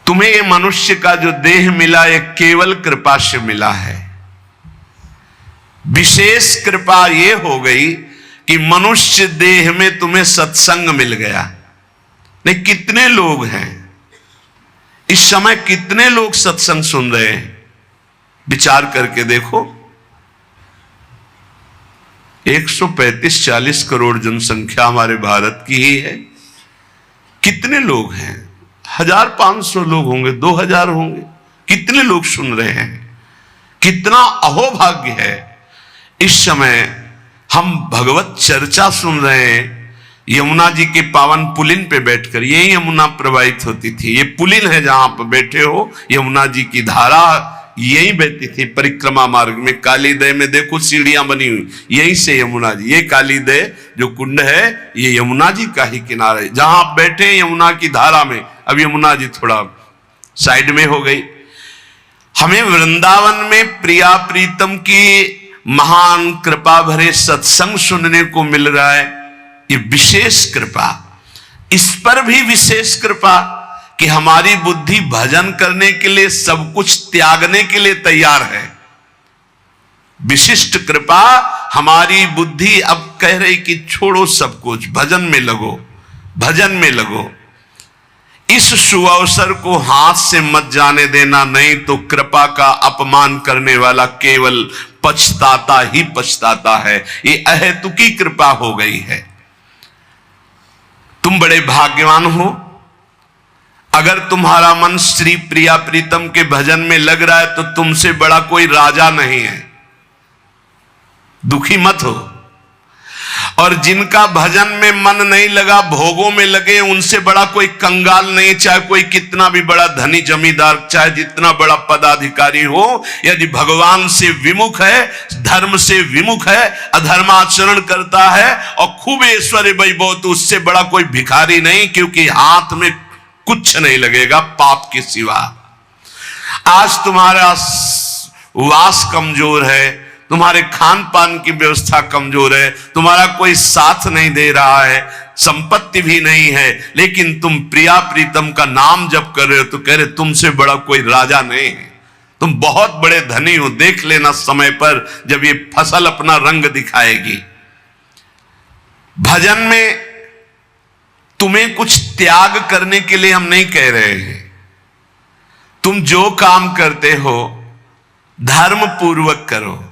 तुम्हें ये मनुष्य का जो देह मिला ये केवल कृपा से मिला है। विशेष कृपा ये हो गई कि मनुष्य देह में तुम्हें सत्संग मिल गया। नहीं, कितने लोग हैं इस समय, कितने लोग सत्संग सुन रहे हैं? विचार करके देखो। 135-40 करोड़ जनसंख्या हमारे भारत की ही है। कितने लोग हैं? 1500 लोग होंगे, 2000 होंगे। कितने लोग सुन रहे हैं? कितना अहोभाग्य है। इस समय हम भगवत चर्चा सुन रहे हैं यमुना जी के पावन पुलिन पे बैठकर। यही यमुना प्रवाहित होती थी। ये पुलिन है जहां पर बैठे हो, यमुना जी की धारा यही बहती थी परिक्रमा मार्ग में। कालीदय में देखो सीढ़ियां बनी हुई, यहीं से यमुना जी, ये कालीदय जो कुंड है ये यमुना जी का ही किनारा है। जहां आप बैठे यमुना की धारा में, अब यमुना जी थोड़ा साइड में हो गई। हमें वृंदावन में प्रिया प्रीतम की महान कृपा भरे सत्संग सुनने को मिल रहा है। ये विशेष कृपा। इस पर भी विशेष कृपा कि हमारी बुद्धि भजन करने के लिए सब कुछ त्यागने के लिए तैयार है। विशिष्ट कृपा। हमारी बुद्धि अब कह रही कि छोड़ो सब कुछ, भजन में लगो, भजन में लगो। इस सुअवसर को हाथ से मत जाने देना, नहीं तो कृपा का अपमान करने वाला केवल पछताता ही पछताता है। ये अहेतुकी कृपा हो गई है। तुम बड़े भाग्यवान हो अगर तुम्हारा मन श्री प्रिया प्रीतम के भजन में लग रहा है, तो तुमसे बड़ा कोई राजा नहीं है। दुखी मत हो। और जिनका भजन में मन नहीं लगा, भोगों में लगे, उनसे बड़ा कोई कंगाल नहीं। चाहे कोई कितना भी बड़ा धनी जमींदार, चाहे जितना बड़ा पदाधिकारी हो, यदि भगवान से विमुख है, धर्म से विमुख है, अधर्माचरण करता है और खूब ऐश्वर्य वैभव, तो उससे बड़ा कोई भिखारी नहीं। क्योंकि हाथ में कुछ नहीं लगेगा पाप के सिवा। आज तुम्हारा वास कमजोर है, तुम्हारे खान पान की व्यवस्था कमजोर है, तुम्हारा कोई साथ नहीं दे रहा है, संपत्ति भी नहीं है, लेकिन तुम प्रिया प्रीतम का नाम जप कर रहे हो तो कह रहे तुमसे बड़ा कोई राजा नहीं है। तुम बहुत बड़े धनी हो। देख लेना समय पर जब ये फसल अपना रंग दिखाएगी। भजन में तुम्हें कुछ त्याग करने के लिए हम नहीं कह रहे हैं। तुम जो काम करते हो धर्म पूर्वक करो।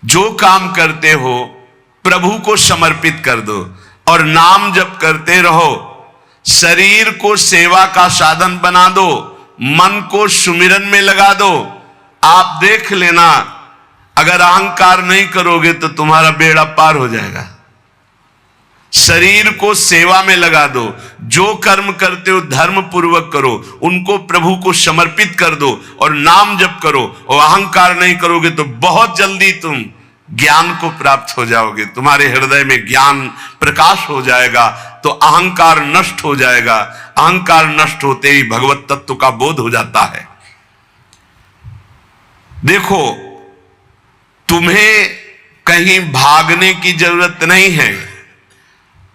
जो काम करते हो प्रभु को समर्पित कर दो और नाम जप करते रहो। शरीर को सेवा का साधन बना दो, मन को सुमिरन में लगा दो। आप देख लेना, अगर अहंकार नहीं करोगे तो तुम्हारा बेड़ा पार हो जाएगा। शरीर को सेवा में लगा दो। जो कर्म करते हो धर्म पूर्वक करो, उनको प्रभु को समर्पित कर दो और नाम जप करो। और अहंकार नहीं करोगे तो बहुत जल्दी तुम ज्ञान को प्राप्त हो जाओगे। तुम्हारे हृदय में ज्ञान प्रकाश हो जाएगा तो अहंकार नष्ट हो जाएगा। अहंकार नष्ट होते ही भगवत तत्व का बोध हो जाता है। देखो, तुम्हें कहीं भागने की जरूरत नहीं है।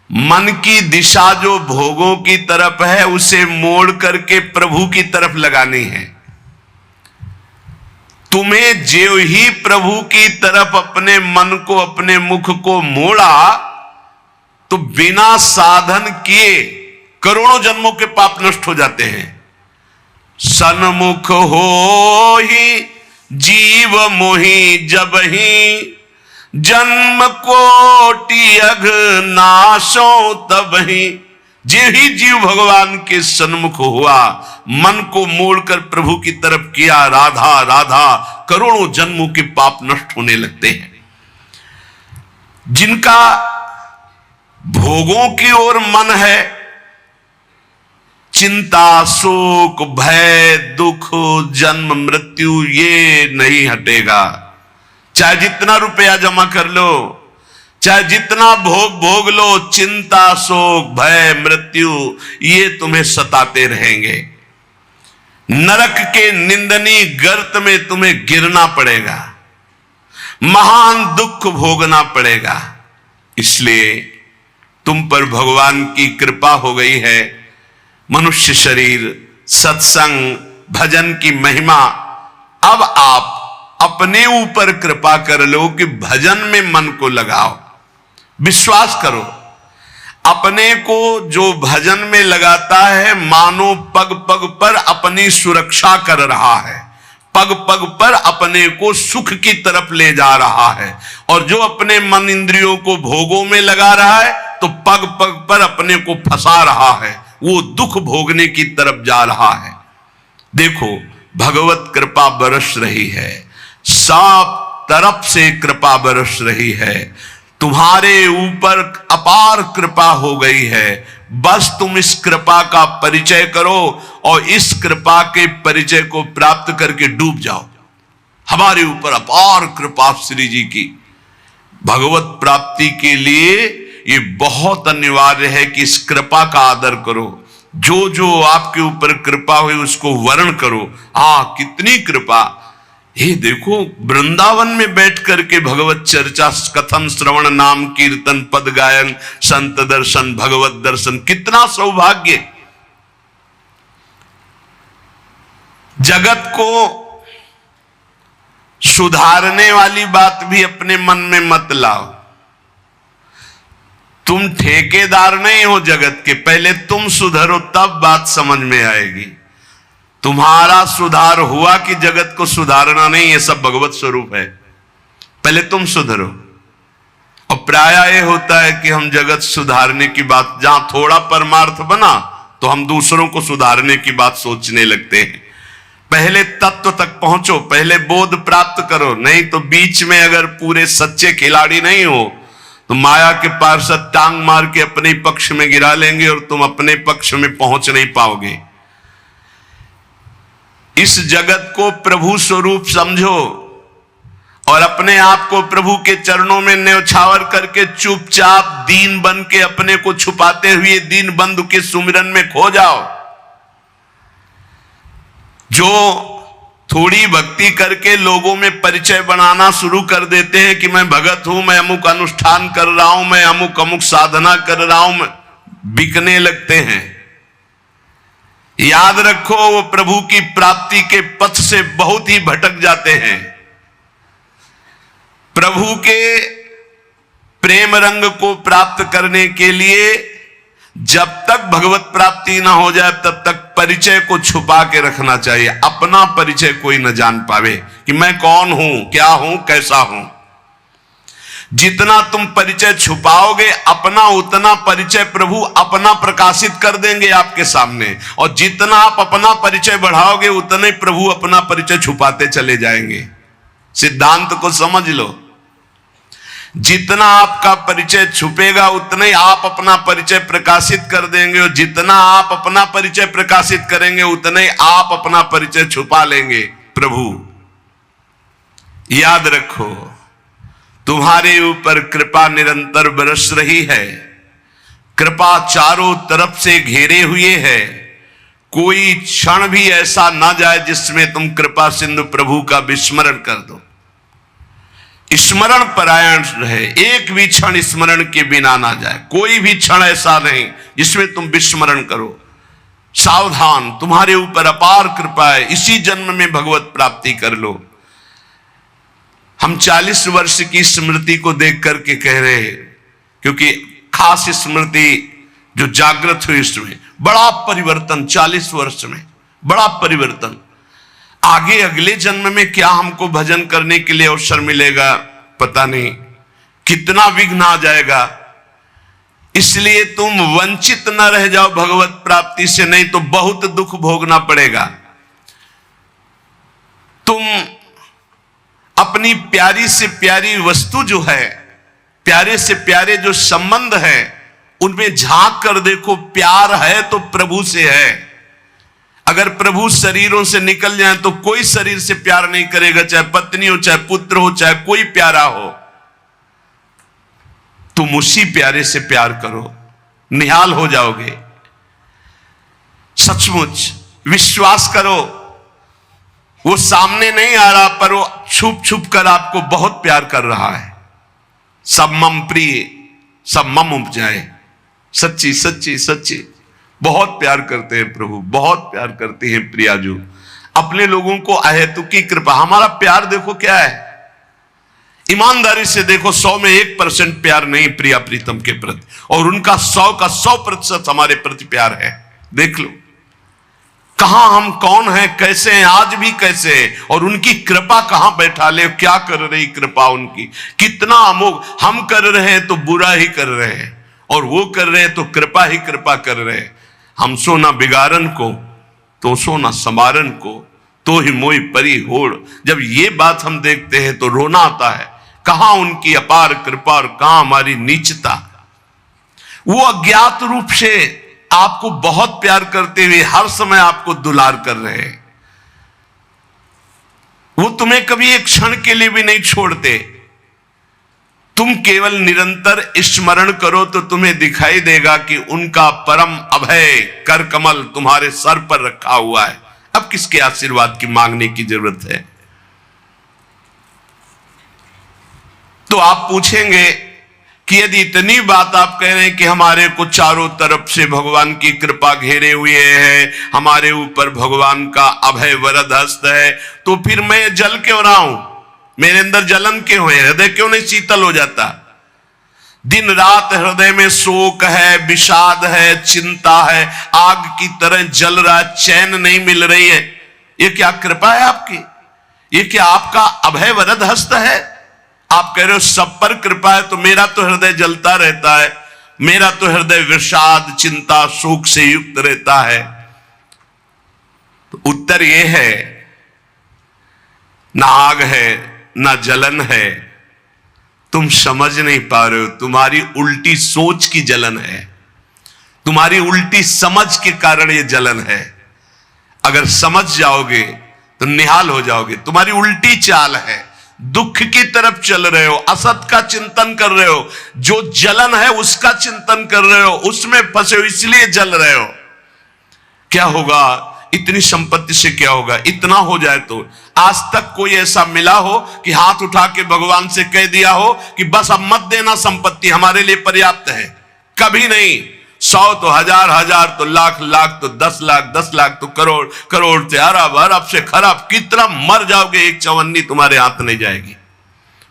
मन की दिशा जो भोगों की तरफ है उसे मोड़ करके प्रभु की तरफ लगानी है। तुम्हें जो ही प्रभु की तरफ अपने मन को, अपने मुख को मोड़ा, तो बिना साधन किए करोड़ों जन्मों के पाप नष्ट हो जाते हैं। सन्मुख हो ही जीव मोहि जब ही, जन्म कोटि अघ नाशो तब ही। जे ही जीव भगवान के सन्मुख हुआ, मन को मोड़कर प्रभु की तरफ किया, राधा राधा, करोड़ों जन्मों के पाप नष्ट होने लगते हैं। जिनका भोगों की ओर मन है, चिंता, शोक, भय, दुख, जन्म, मृत्यु ये नहीं हटेगा। चाहे जितना रुपया जमा कर लो, चाहे जितना भोग भोग लो, चिंता, शोक, भय, मृत्यु ये तुम्हें सताते रहेंगे। नरक के निंदनीय गर्त में तुम्हें गिरना पड़ेगा, महान दुख भोगना पड़ेगा। इसलिए तुम पर भगवान की कृपा हो गई है। मनुष्य शरीर सत्संग भजन की महिमा। अब आप अपने ऊपर कृपा कर लो कि भजन में मन को लगाओ। विश्वास करो, अपने को जो भजन में लगाता है मानो पग पग पर अपनी सुरक्षा कर रहा है, पग पग पर अपने को सुख की तरफ ले जा रहा है। और जो अपने मन इंद्रियों को भोगों में लगा रहा है तो पग पग पर अपने को फंसा रहा है, वो दुख भोगने की तरफ जा रहा है। देखो, भगवत कृपा बरस रही है, सब तरफ से कृपा बरस रही है, तुम्हारे ऊपर अपार कृपा हो गई है। बस तुम इस कृपा का परिचय करो और इस कृपा के परिचय को प्राप्त करके डूब जाओ। हमारे ऊपर अपार कृपा श्री जी की। भगवत प्राप्ति के लिए ये बहुत अनिवार्य है कि इस कृपा का आदर करो। जो जो आपके ऊपर कृपा हुई उसको वर्ण करो। कितनी कृपा। ये देखो, वृंदावन में बैठ करके भगवत चर्चा, कथन, श्रवण, नाम कीर्तन, पद गायन, संत दर्शन, भगवत दर्शन, कितना सौभाग्य। जगत को सुधारने वाली बात भी अपने मन में मत लाओ। तुम ठेकेदार नहीं हो जगत के, पहले तुम सुधरो तब बात समझ में आएगी। तुम्हारा सुधार हुआ कि जगत को सुधारना नहीं, ये सब भगवत स्वरूप है। पहले तुम सुधरो। और प्राय ये होता है कि हम जगत सुधारने की बात, जहां थोड़ा परमार्थ बना तो हम दूसरों को सुधारने की बात सोचने लगते हैं। पहले तत्व तक पहुंचो, पहले बोध प्राप्त करो, नहीं तो बीच में अगर पूरे सच्चे खिलाड़ी नहीं हो तो माया के पार्षद टांग मार के अपने पक्ष में गिरा लेंगे और तुम अपने पक्ष में पहुंच नहीं पाओगे। इस जगत को प्रभु स्वरूप समझो और अपने आप को प्रभु के चरणों में न्यौछावर करके चुपचाप दीन बन के अपने को छुपाते हुए दीन बंधु के सुमिरन में खो जाओ। जो थोड़ी भक्ति करके लोगों में परिचय बनाना शुरू कर देते हैं कि मैं भगत हूं, मैं अमुक अनुष्ठान कर रहा हूं, मैं अमुक अमुक साधना कर रहा हूं, बिकने लगते हैं। याद रखो, वो प्रभु की प्राप्ति के पथ से बहुत ही भटक जाते हैं। प्रभु के प्रेम रंग को प्राप्त करने के लिए जब तक भगवत प्राप्ति ना हो जाए तब तक परिचय को छुपा के रखना चाहिए। अपना परिचय कोई न जान पावे कि मैं कौन हूं, क्या हूं, कैसा हूं। जितना तुम परिचय छुपाओगे अपना, उतना परिचय प्रभु अपना प्रकाशित कर देंगे आपके सामने। और जितना आप अपना परिचय बढ़ाओगे उतने प्रभु अपना परिचय छुपाते चले जाएंगे। सिद्धांत को समझ लो। जितना आपका परिचय छुपेगा उतना ही आप अपना परिचय प्रकाशित कर देंगे, और जितना आप अपना परिचय प्रकाशित करेंगे उतना ही आप अपना परिचय छुपा लेंगे। प्रभु याद रखो, तुम्हारे ऊपर कृपा निरंतर बरस रही है। कृपा चारों तरफ से घेरे हुए है। कोई क्षण भी ऐसा ना जाए जिसमें तुम कृपा सिंधु प्रभु का विस्मरण कर दो। स्मरण परायण रहे, एक भी क्षण स्मरण के बिना ना जाए। कोई भी क्षण ऐसा नहीं जिसमें तुम विस्मरण करो। सावधान, तुम्हारे ऊपर अपार कृपा है। इसी जन्म में भगवत प्राप्ति कर लो। हम 40 वर्ष की स्मृति को देख करके कह रहे हैं, क्योंकि खास स्मृति जो जागृत हुई इसमें बड़ा परिवर्तन, 40 वर्ष में बड़ा परिवर्तन। आगे अगले जन्म में क्या हमको भजन करने के लिए अवसर मिलेगा पता नहीं, कितना विघ्न आ जाएगा। इसलिए तुम वंचित न रह जाओ भगवत प्राप्ति से, नहीं तो बहुत दुख भोगना पड़ेगा। तुम अपनी प्यारी से प्यारी वस्तु जो है, प्यारे से प्यारे जो संबंध है, उनमें झांक कर देखो। प्यार है तो प्रभु से है। अगर प्रभु शरीरों से निकल जाए तो कोई शरीर से प्यार नहीं करेगा, चाहे पत्नी हो, चाहे पुत्र हो, चाहे कोई प्यारा हो। तुम उसी प्यारे से प्यार करो, निहाल हो जाओगे। सचमुच विश्वास करो, वो सामने नहीं आ रहा पर वो छुप छुप कर आपको बहुत प्यार कर रहा है। सब मम प्रिय, सब मम उपजाए। सच्ची सच्ची सच्ची बहुत प्यार करते हैं प्रभु, बहुत प्यार करते हैं प्रियाजू अपने लोगों को अहेतुकी कृपा। हमारा प्यार देखो क्या है, ईमानदारी से देखो, 100 में 1% प्यार नहीं प्रिया प्रीतम के प्रति, और उनका 100 का 100% हमारे प्रति प्यार है। देख लो कहां हम कौन हैं, कैसे हैं, आज भी कैसे हैं, और उनकी कृपा कहां बैठा ले, क्या कर रही कृपा उनकी, कितना अमोघ। हम कर रहे हैं तो बुरा ही कर रहे हैं, और वो कर रहे हैं तो कृपा ही कृपा कर रहे हैं। हम सो ना बिगाड़न को, तो सो ना समारन को, तो ही मोई परी होड़। जब ये बात हम देखते हैं तो रोना आता है, कहां उनकी अपार कृपा और कहां हमारी नीचता। वो अज्ञात रूप से आपको बहुत प्यार करते हुए हर समय आपको दुलार कर रहे हैं। वो तुम्हें कभी एक क्षण के लिए भी नहीं छोड़ते। तुम केवल निरंतर स्मरण करो तो तुम्हें दिखाई देगा कि उनका परम अभय कर कमल तुम्हारे सर पर रखा हुआ है। अब किसके आशीर्वाद की मांगने की जरूरत है? तो आप पूछेंगे कि यदि इतनी बात आप कह रहे हैं कि हमारे को चारों तरफ से भगवान की कृपा घेरे हुए है, हमारे ऊपर भगवान का अभय वरद हस्त है, तो फिर मैं जल क्यों रहा हूं, मेरे अंदर जलन क्यों है, हृदय क्यों नहीं शीतल हो जाता? दिन रात हृदय में शोक है, विषाद है, चिंता है, आग की तरह जल रहा है, चैन नहीं मिल रही है। ये क्या कृपा है आपकी? ये क्या आपका अभय वरद हस्त है? आप कह रहे हो सब पर कृपा है, तो मेरा तो हृदय जलता रहता है, मेरा तो हृदय विषाद चिंता शोक से युक्त रहता है। तो उत्तर यह है, ना आग है ना जलन है, तुम समझ नहीं पा रहे हो, तुम्हारी उल्टी सोच की जलन है, तुम्हारी उल्टी समझ के कारण ये जलन है। अगर समझ जाओगे तो निहाल हो जाओगे। तुम्हारी उल्टी चाल है, दुख की तरफ चल रहे हो, असत का चिंतन कर रहे हो, जो जलन है उसका चिंतन कर रहे हो, उसमें फंसे हो, इसलिए जल रहे हो। क्या होगा इतनी संपत्ति से, क्या होगा इतना हो जाए तो? आज तक कोई ऐसा मिला हो कि हाथ उठा के भगवान से कह दिया हो कि बस अब मत देना, संपत्ति हमारे लिए पर्याप्त है? कभी नहीं। 100 तो हजार, हजार तो लाख, लाख तो 10 लाख, 10 लाख तो करोड़, करोड़ से अरब, अरब से खरब। कितना मर जाओगे, एक चवन्नी तुम्हारे हाथ नहीं जाएगी,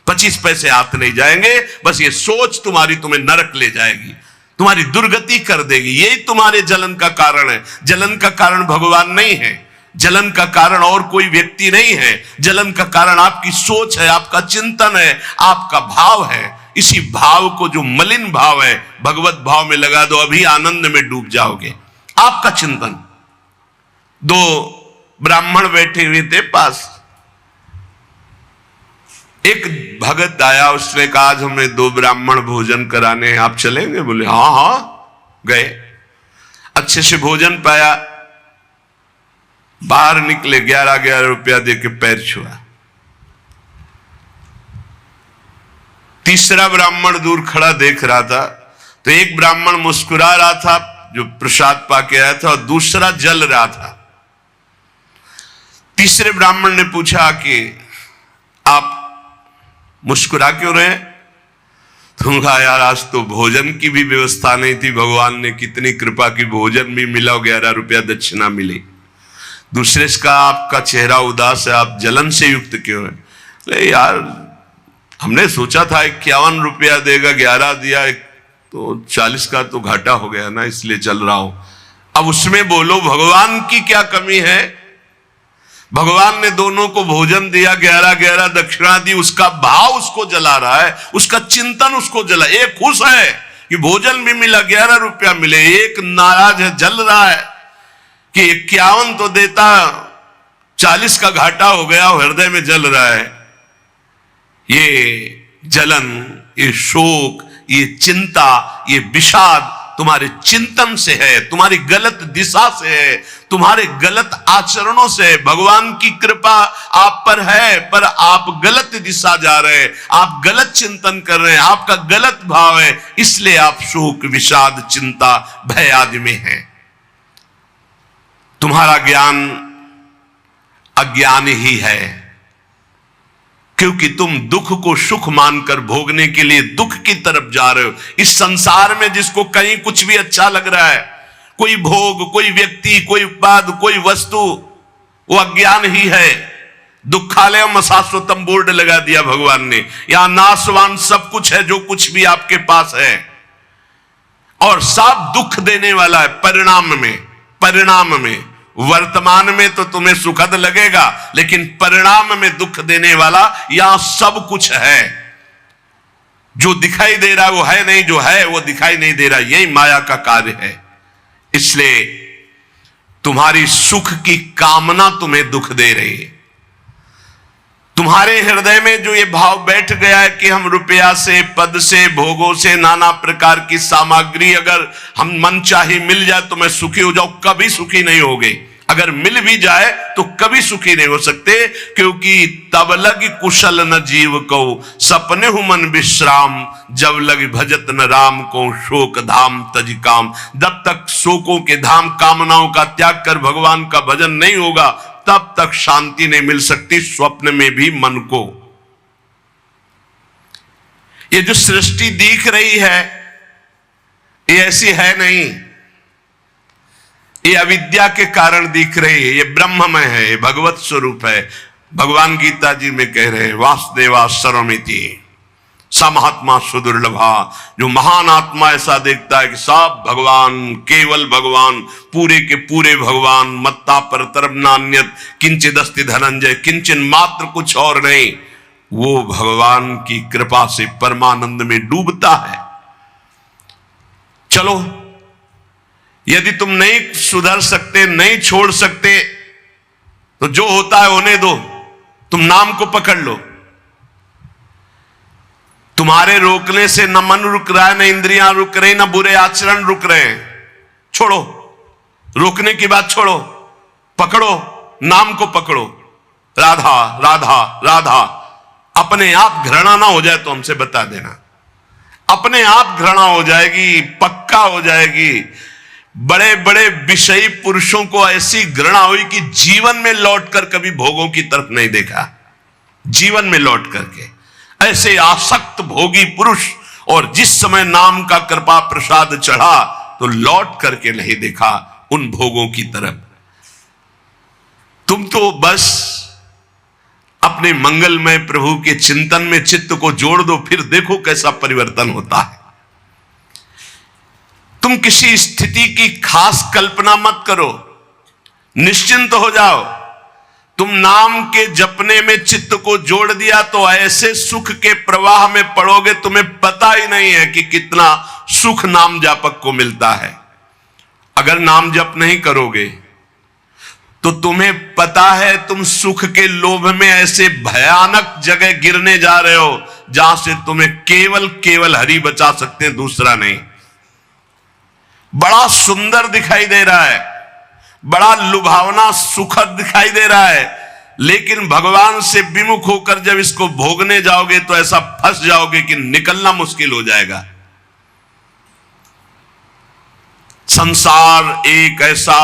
25 पैसे हाथ नहीं जाएंगे। बस ये सोच तुम्हारी तुम्हें नरक ले जाएगी, तुम्हारी दुर्गति कर देगी। यही तुम्हारे जलन का कारण है। जलन का कारण भगवान नहीं है, जलन का कारण और कोई व्यक्ति नहीं है, जलन का कारण आपकी सोच है, आपका चिंतन है, आपका भाव है। इसी भाव को, जो मलिन भाव है, भगवत भाव में लगा दो, अभी आनंद में डूब जाओगे। आपका चिंतन। 2 ब्राह्मण बैठे हुए थे पास, एक भगत आया, उसने कहा आज हमें 2 ब्राह्मण भोजन कराने हैं, आप चलेंगे? बोले हाँ हाँ। गए, अच्छे से भोजन पाया, बाहर निकले, 11-11 रुपया देके पैर छुआ। तीसरा ब्राह्मण दूर खड़ा देख रहा था, तो एक ब्राह्मण मुस्कुरा रहा था जो प्रसाद पाके आया था, और दूसरा जल रहा था। तीसरे ब्राह्मण ने पूछा कि आप मुस्कुरा क्यों रहे? तुम कहा यार आज तो भोजन की भी व्यवस्था नहीं थी, भगवान ने कितनी कृपा की, भोजन भी मिला, 11 रुपया दक्षिणा मिली। दूसरे से कहा आपका चेहरा उदास है, आप जलन से युक्त क्यों है? ले यार हमने सोचा था 51 रुपया देगा, 11 दिया, तो 40 का तो घाटा हो गया ना, इसलिए चल रहा हूं। अब उसमें बोलो भगवान की क्या कमी है? भगवान ने दोनों को भोजन दिया, 11-11 दक्षिणा दी, उसका भाव उसको जला रहा है, उसका चिंतन उसको जला। एक खुश है कि भोजन भी मिला, 11 रुपया मिले, एक नाराज है, जल रहा है कि 51 तो देता, 40 का घाटा हो गया, हृदय में जल रहा है। ये जलन, ये शोक, ये चिंता, ये विषाद तुम्हारे चिंतन से है, तुम्हारी गलत दिशा से है, तुम्हारे गलत आचरणों से है। भगवान की कृपा आप पर है, पर आप गलत दिशा जा रहे हैं, आप गलत चिंतन कर रहे हैं, आपका गलत भाव है, इसलिए आप शोक विषाद चिंता भय आदि में हैं। तुम्हारा ज्ञान अज्ञान ही है, क्योंकि तुम दुख को सुख मानकर भोगने के लिए दुख की तरफ जा रहे हो। इस संसार में जिसको कहीं कुछ भी अच्छा लग रहा है, कोई भोग, कोई व्यक्ति, कोई उत्पाद, कोई वस्तु, वो अज्ञान ही है। दुखालय में शाश्वतम बोर्ड लगा दिया भगवान ने, यहां नाशवान सब कुछ है जो कुछ भी आपके पास है, और सब दुख देने वाला है परिणाम में। वर्तमान में तो तुम्हें सुखद लगेगा, लेकिन परिणाम में दुख देने वाला यहां सब कुछ है। जो दिखाई दे रहा है वो है नहीं, जो है वो दिखाई नहीं दे रहा। यही माया का कार्य है। इसलिए तुम्हारी सुख की कामना तुम्हें दुख दे रही है। तुम्हारे हृदय में जो ये भाव बैठ गया है कि हम रुपया से, पद से, भोगों से, नाना प्रकार की सामग्री अगर हम मन चाहे मिल जाए तो मैं सुखी हो जाऊं, कभी सुखी नहीं होगे। अगर मिल भी जाए तो कभी सुखी नहीं हो सकते, क्योंकि तब लग कुशल न जीव को सपने हु मन विश्राम, जब लग भजत न राम को शोक धाम तज काम। जब तक शोकों के धाम कामनाओं का त्याग कर भगवान का भजन नहीं होगा, तब तक शांति नहीं मिल सकती स्वप्न में भी मन को। ये जो सृष्टि दिख रही है ये ऐसी है नहीं, ये अविद्या के कारण दिख रही है। ये ब्रह्ममय है, ये भगवत स्वरूप है। भगवान गीता जी में कह रहे हैं वासुदेवा सर्वमिति स महात्मा सुदुर्लभा। जो महान आत्मा ऐसा देखता है कि सब भगवान, केवल भगवान, पूरे के पूरे भगवान, मत्ता पर तरब नान्यत किंचिदस्ति धनंजय, किंचन मात्र कुछ और नहीं, वो भगवान की कृपा से परमानंद में डूबता है। चलो, यदि तुम नहीं सुधर सकते, नहीं छोड़ सकते, तो जो होता है होने दो, तुम नाम को पकड़ लो। तुम्हारे रोकने से न मन रुक रहा है, न इंद्रियां रुक रही, न बुरे आचरण रुक रहे हैं। छोड़ो, रोकने की बात छोड़ो, पकड़ो, नाम को पकड़ो। राधा राधा राधा। अपने आप घृणा ना हो जाए तो हमसे बता देना, अपने आप घृणा हो जाएगी, पक्का हो जाएगी। बड़े बड़े विषयी पुरुषों को ऐसी घृणा हुई कि जीवन में लौटकर कभी भोगों की तरफ नहीं देखा। जीवन में लौट करके ऐसे आसक्त भोगी पुरुष, और जिस समय नाम का कृपा प्रसाद चढ़ा तो लौट करके नहीं देखा उन भोगों की तरफ। तुम तो बस अपने मंगलमय प्रभु के चिंतन में चित्त को जोड़ दो, फिर देखो कैसा परिवर्तन होता है। तुम किसी स्थिति की खास कल्पना मत करो, निश्चिंत हो जाओ। तुम नाम के जपने में चित्त को जोड़ दिया तो ऐसे सुख के प्रवाह में पड़ोगे, तुम्हें पता ही नहीं है कि कितना सुख नाम जापक को मिलता है। अगर नाम जप नहीं करोगे तो तुम्हें पता है तुम सुख के लोभ में ऐसे भयानक जगह गिरने जा रहे हो जहां से तुम्हें केवल केवल हरि बचा सकते हैं, दूसरा नहीं। बड़ा सुंदर दिखाई दे रहा है, बड़ा लुभावना सुखद दिखाई दे रहा है, लेकिन भगवान से विमुख होकर जब इसको भोगने जाओगे तो ऐसा फंस जाओगे कि निकलना मुश्किल हो जाएगा। संसार एक ऐसा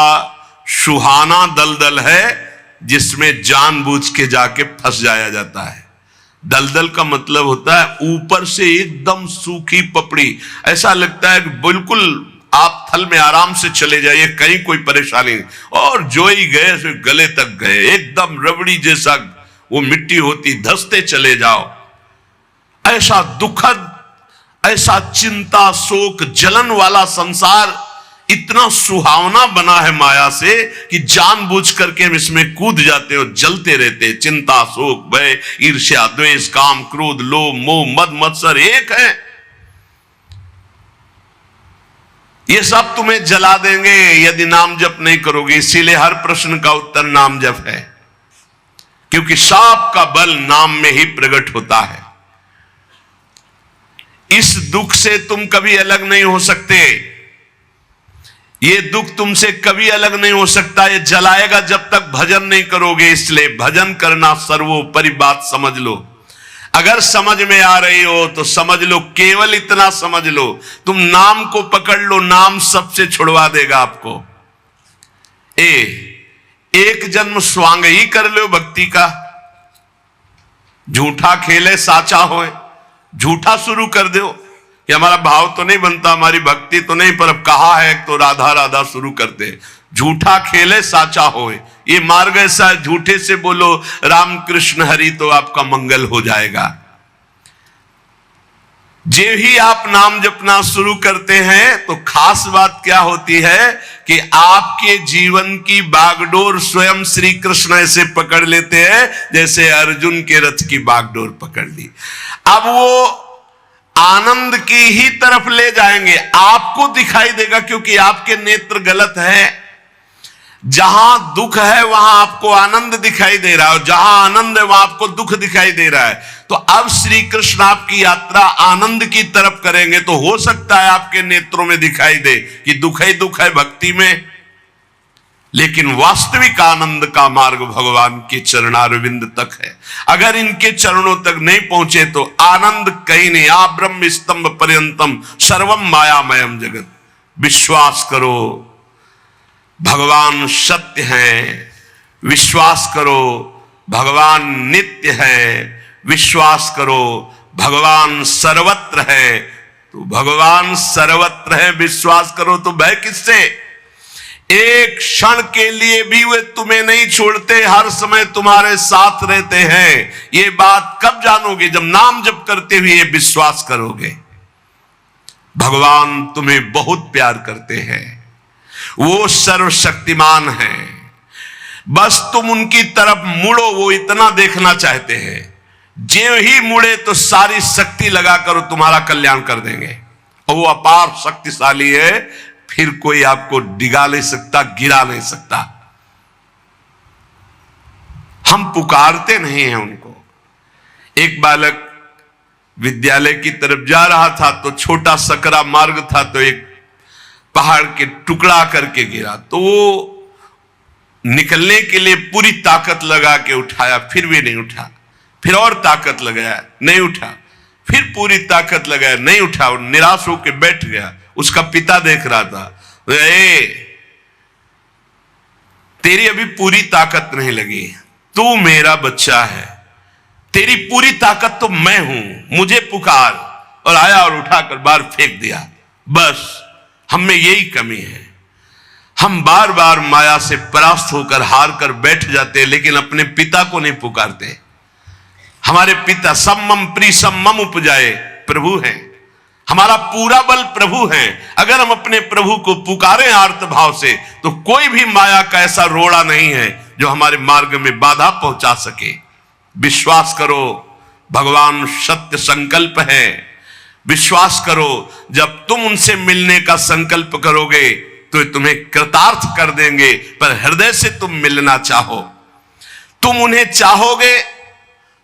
सुहाना दलदल है जिसमें जानबूझ के जाके फंस जाया जाता है। दलदल का मतलब होता है ऊपर से एकदम सूखी पपड़ी, ऐसा लगता है कि बिल्कुल आप थल में आराम से चले जाइए, कहीं कोई परेशानी नहीं, और जो ही गए सो गले तक गए, एकदम रबड़ी जैसा वो मिट्टी होती, धंसते चले जाओ। ऐसा दुखद, ऐसा चिंता शोक जलन वाला संसार इतना सुहावना बना है माया से कि जानबूझ करके हम इसमें कूद जाते और जलते रहते। चिंता शोक भय ईर्ष्या द्वेष काम क्रोध लोभ मोह मद मत्सर एक है, ये सब तुम्हें जला देंगे यदि नाम जप नहीं करोगे। इसीलिए हर प्रश्न का उत्तर नाम जप है, क्योंकि साप का बल नाम में ही प्रकट होता है। इस दुख से तुम कभी अलग नहीं हो सकते, ये दुख तुमसे कभी अलग नहीं हो सकता, ये जलाएगा जब तक भजन नहीं करोगे। इसलिए भजन करना सर्वोपरि बात समझ लो। अगर समझ में आ रही हो तो समझ लो, केवल इतना समझ लो, तुम नाम को पकड़ लो, नाम सबसे छुड़वा देगा आपको। एक जन्म स्वांग ही कर लो भक्ति का, झूठा खेले साचा होए, झूठा शुरू कर दो कि हमारा भाव तो नहीं बनता, हमारी भक्ति तो नहीं, पर अब कहा है तो राधा राधा शुरू करते। झूठा खेले साचा होए, ये मार्ग ऐसा है, झूठे से बोलो राम कृष्ण हरि तो आपका मंगल हो जाएगा। जे ही आप नाम जपना शुरू करते हैं तो खास बात क्या होती है कि आपके जीवन की बागडोर स्वयं श्री कृष्ण ऐसे पकड़ लेते हैं जैसे अर्जुन के रथ की बागडोर पकड़ ली। अब वो आनंद की ही तरफ ले जाएंगे, आपको दिखाई देगा क्योंकि आपके नेत्र गलत है। जहां दुख है वहां आपको आनंद दिखाई दे रहा है और जहां आनंद है वहां आपको दुख दिखाई दे रहा है। तो अब श्री कृष्ण आपकी यात्रा आनंद की तरफ करेंगे तो हो सकता है आपके नेत्रों में दिखाई दे कि दुख ही दुख है भक्ति में, लेकिन वास्तविक आनंद का मार्ग भगवान के चरणारविंद तक है। अगर इनके चरणों तक नहीं पहुंचे तो आनंद कहीं नहीं। आ ब्रह्म स्तंभ पर्यंतम सर्वम मायामयम जगत। विश्वास करो भगवान सत्य है, विश्वास करो भगवान नित्य है, विश्वास करो भगवान सर्वत्र है। तो भगवान सर्वत्र है, विश्वास करो तो भय किससे? एक क्षण के लिए भी वे तुम्हें नहीं छोड़ते, हर समय तुम्हारे साथ रहते हैं। ये बात कब जानोगे? जब नाम जप करते हुए विश्वास करोगे। भगवान तुम्हें बहुत प्यार करते हैं, वो सर्वशक्तिमान है, बस तुम उनकी तरफ मुड़ो, वो इतना देखना चाहते हैं। जो ही मुड़े तो सारी शक्ति लगाकर तुम्हारा कल्याण कर देंगे और वो अपार शक्तिशाली है, फिर कोई आपको डिगा नहीं सकता, गिरा नहीं सकता। हम पुकारते नहीं हैं उनको। एक बालक विद्यालय की तरफ जा रहा था तो छोटा सकरा मार्ग था, तो एक पहाड़ के टुकड़ा करके गिरा, तो वो निकलने के लिए पूरी ताकत लगा के उठाया, फिर भी नहीं उठा, फिर और ताकत लगाया, नहीं उठा, फिर पूरी ताकत लगाया, नहीं उठा, और निराश होकर बैठ गया। उसका पिता देख रहा था, तेरी अभी पूरी ताकत नहीं लगी, तू मेरा बच्चा है, तेरी पूरी ताकत तो मैं हूं, मुझे पुकार। और आया और उठाकर बाहर फेंक दिया। बस हम में यही कमी है, हम बार बार माया से परास्त होकर हार कर बैठ जाते हैं, लेकिन अपने पिता को नहीं पुकारते। हमारे पिता सम्मम प्रीसम्मम उपजाए प्रभु हैं, हमारा पूरा बल प्रभु हैं। अगर हम अपने प्रभु को पुकारें आर्त भाव से तो कोई भी माया का ऐसा रोड़ा नहीं है जो हमारे मार्ग में बाधा पहुंचा सके। विश्वास करो भगवान सत्य संकल्प है। विश्वास करो जब तुम उनसे मिलने का संकल्प करोगे तो तुम्हें कृतार्थ कर देंगे, पर हृदय से तुम मिलना चाहो। तुम उन्हें चाहोगे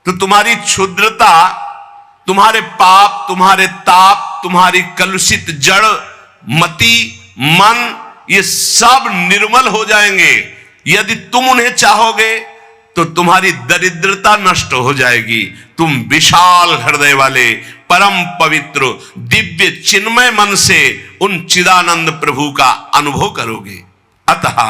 तो तुम्हारी क्षुद्रता, तुम्हारे पाप, तुम्हारे ताप, तुम्हारी कलुषित जड़ मति मन, ये सब निर्मल हो जाएंगे। यदि तुम उन्हें चाहोगे तो तुम्हारी दरिद्रता नष्ट हो जाएगी। तुम विशाल हृदय वाले परम पवित्र दिव्य चिन्मय मन से उन चिदानंद प्रभु का अनुभव करोगे। अतः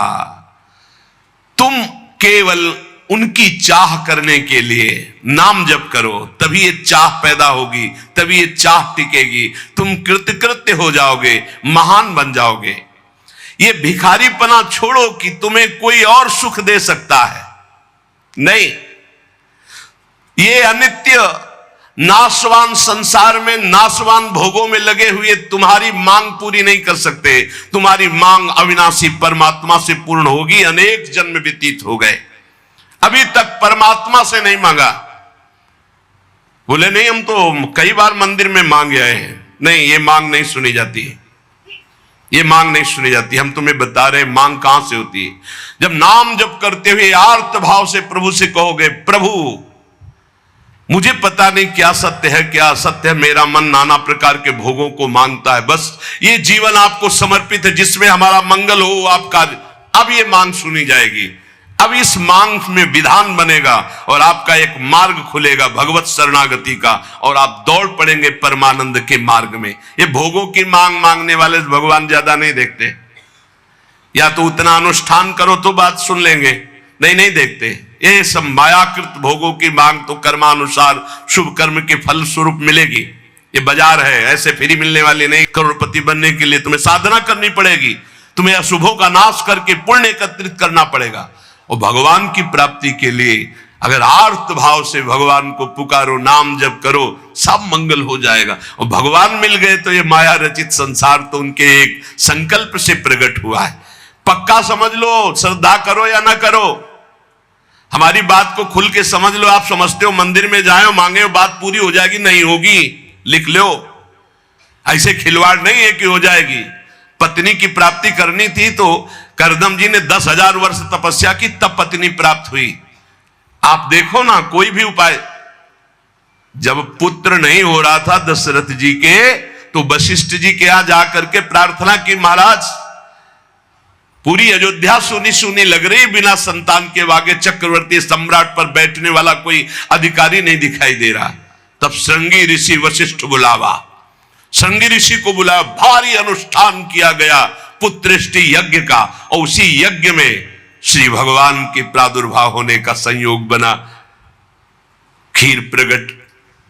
तुम केवल उनकी चाह करने के लिए नाम जप करो, तभी ये चाह पैदा होगी, तभी ये चाह टिकेगी। तुम कृतकृत्य हो जाओगे, महान बन जाओगे। ये भिखारीपना छोड़ो कि तुम्हें कोई और सुख दे सकता है, नहीं। ये अनित्य नाशवान संसार में नाशवान भोगों में लगे हुए तुम्हारी मांग पूरी नहीं कर सकते। तुम्हारी मांग अविनाशी परमात्मा से पूर्ण होगी। अनेक जन्म व्यतीत हो गए, अभी तक परमात्मा से नहीं मांगा। बोले नहीं, हम तो कई बार मंदिर में मांग आए हैं। नहीं, ये मांग नहीं सुनी जाती, ये मांग नहीं सुनी जाती। हम तुम्हें बता रहे मांग कहां से होती है। जब नाम जप करते हुए आर्त भाव से प्रभु से कहोगे, प्रभु मुझे पता नहीं क्या सत्य है क्या असत्य है, मेरा मन नाना प्रकार के भोगों को मांगता है, बस ये जीवन आपको समर्पित है जिसमें हमारा मंगल हो आपका। अब ये मांग सुनी जाएगी, अब इस मांग में विधान बनेगा और आपका एक मार्ग खुलेगा भगवत शरणागति का, और आप दौड़ पड़ेंगे परमानंद के मार्ग में। ये भोगों की मांग मांगने वाले भगवान ज्यादा नहीं देखते। या तो उतना अनुष्ठान करो तो बात सुन लेंगे, नहीं देखते। ये सब मायाकृत भोगों की मांग तो कर्मानुसार शुभ कर्म के फल स्वरूप मिलेगी, ये बाजार है, ऐसे फ्री मिलने वाले नहीं। करोड़पति बनने के लिए तुम्हें साधना करनी पड़ेगी, तुम्हें अशुभों का नाश करके पुण्य एकत्रित करना पड़ेगा। और भगवान की प्राप्ति के लिए अगर आर्त भाव से भगवान को पुकारो, नाम जप करो, सब मंगल हो जाएगा। और भगवान मिल गए तो ये माया रचित संसार तो उनके एक संकल्प से प्रकट हुआ है। पक्का समझ लो, श्रद्धा करो या ना करो, हमारी बात को खुल के समझ लो। आप समझते हो मंदिर में जाए मांगे बात पूरी हो जाएगी, नहीं होगी, लिख लो। ऐसे खिलवाड़ नहीं है कि हो जाएगी। पत्नी की प्राप्ति करनी थी तो करदम जी ने 10,000 वर्ष तपस्या की, तब पत्नी प्राप्त हुई। आप देखो ना, कोई भी उपाय। जब पुत्र नहीं हो रहा था दशरथ जी के, तो वशिष्ठ जी के यहां जाकर के प्रार्थना की, महाराज पूरी अयोध्या सुनी सुनी लग रही, बिना संतान के आगे चक्रवर्ती सम्राट पर बैठने वाला कोई अधिकारी नहीं दिखाई दे रहा। तब श्रृंगी ऋषि वशिष्ठ बुलावा, श्रृंगी ऋषि को बुलाया, भारी अनुष्ठान किया गया पुत्रेष्टि यज्ञ का। और उसी यज्ञ में श्री भगवान के प्रादुर्भाव होने का संयोग बना, खीर प्रकट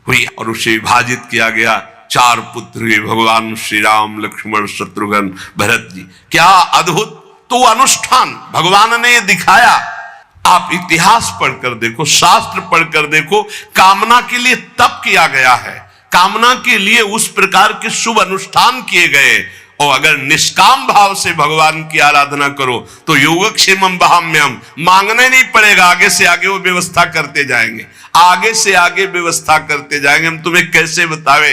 हुई और उसे विभाजित किया गया। 4 पुत्र हुए, भगवान श्री राम, लक्ष्मण, शत्रुघ्न, भरत जी। क्या अद्भुत तो अनुष्ठान भगवान ने दिखाया। आप इतिहास पढ़कर देखो, शास्त्र पढ़कर देखो, कामना के लिए तप किया गया है, कामना के लिए उस प्रकार के शुभ अनुष्ठान किए गए। और अगर निष्काम भाव से भगवान की आराधना करो तो योगक्षेमम वहाम्यम, मांगने नहीं पड़ेगा, आगे से आगे वो व्यवस्था करते जाएंगे, आगे से आगे व्यवस्था करते जाएंगे। हम तुम्हें कैसे बतावे।